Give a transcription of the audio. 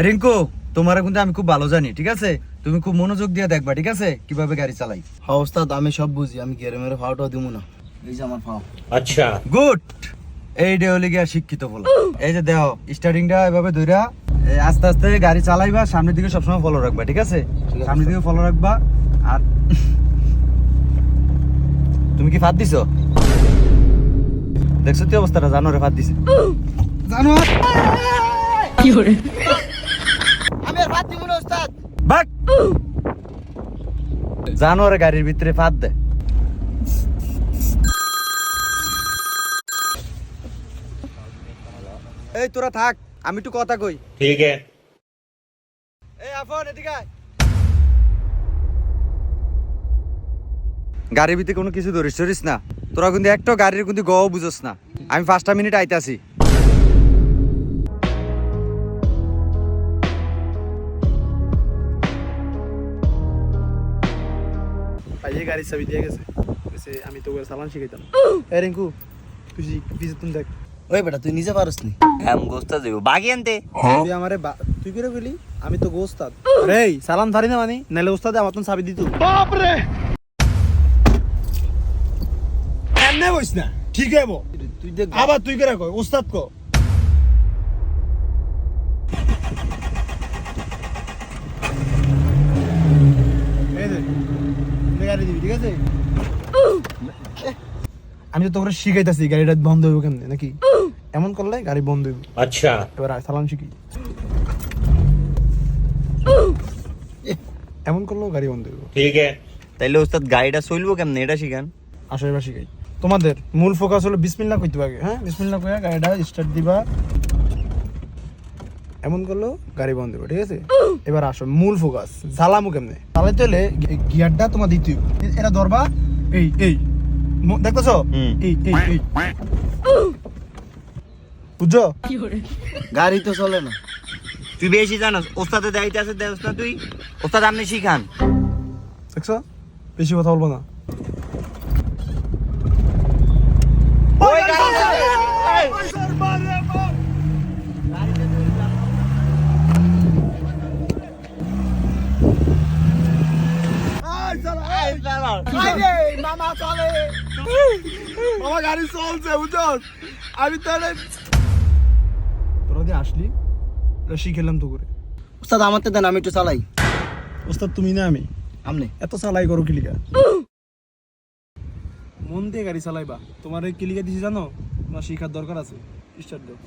রিঙ্কু, তোমার কিন্তু আমি খুব ভালো জানি, ঠিক আছে? তুমি খুব মনোযোগ দিয়ে দেখবা, ঠিক আছে, কিভাবে গাড়ি চালাই। হ্যাঁ ওস্তাদ, আমি সব বুঝি, আমি গেরে মেরে ফাওটাও দিব না। এই যে আমার ফাও। আচ্ছা, গুড। এই ডে হলে গিয়া শিক্ষিত বলা। এই যে দেখো, স্টার্টিংটা এভাবে ধইরা আস্তে আস্তে গাড়ি চালাইবা, সামনের দিকে সবসময় ফলো রাখবা, ঠিক আছে? সামনের দিকে ফলো রাখবা। আর তুমি কি ফাঁদ দিছো? দেখছো তো অবস্থাটা, জানোরে ফাঁদ দিছে। জানো কি করে? আমি আর ফাঁদ দিব না ওস্তাদ। বাক, জানোরে গাড়ির ভিতরে ফাঁদ দে। এই তোরা থাক, আমি একটু কথা কই। ঠিক আছে। এই আফন, এদিকে আয়। গাড়ির ভিতরে কোনো কিছু ধরিস ধরিস না। তোরা কিন্তু একটা গাড়ির কিন্তু গও বুঝোস না। আমি 5টা মিনিট আইতাছি। ভাইয়ে গাড়ির চাবি দিয়ে গেছে। আমি তো চালান শিখাইতাম। এ রিঙ্কু, তুই তুমি দেখ। ওই বেটা, তুই নিজে পারস নি? हम गोस्ता देबो बागी আনতে। তুই আমারে তুই করে বলি আমি তো গোস্তাদ। আরে সালাম ধারি না মানে নালে ওস্তাদে আমার তো চাবি দিত। বাপ রে, এমনে বইস না, ঠিক হইব। তুই দেখ আবার তুই করে কই ওস্তাদ কো। এই দে, গাড়ি দিবি, ঠিক আছে? আমি তো তোকে শিখাইতাছি গাড়িটা বন্ধ হইব কেমনে, নাকি এমন করলে গাড়ি বন্ধ হইব। अच्छा, এবার সালাম শিখি। এমন করলেও গাড়ি বন্ধ হইব। ठीक है। তাইলে ওস্তাদ গাড়িটা চলবো কেমনে এটা শিখান। আসো এবার শিখাই। তোমাদের মূল ফোকাস হলো বিসমিল্লাহ কইতে হবে। হ্যাঁ, বিসমিল্লাহ কইয়া গাড়িটা স্টার্ট দিবা। এমন করলেও গাড়ি বন্ধ হবে, ঠিক আছে? এবার আসো মূল ফোকাস, জ্বালামু কেমনে চালাইতে হলে গিয়ারটা তোমার দিতে হবে। এটা ধরবা, এই এই দেখতেছো, এই এই এই, বুঝছো? গাড়ি তো চলে না। তুই বেশি জানোস, ওস্তাদে দাইতে আছে দেওস না তুই। ওস্তাদ আপনি শিখান। দেখছো, বেশি কথা বলবো না। ওই গাড়ি মামা গাড়ি চলছে, বুঝছো? আমি তাহলে তোরা দিয়ে আসলি, শিখেলাম তো করে। ওস্তাদ আমার তো দেন, আমি একটু চালাই। ওস্তাদ তুমি না আমি? আমনে এত চালাই করো কিলিকা? মন দিয়ে গাড়ি চালাইবা। তোমার এই কিলিকা দিছি জানো, তোমার শিখার দরকার আছে। স্টার্ট দাও।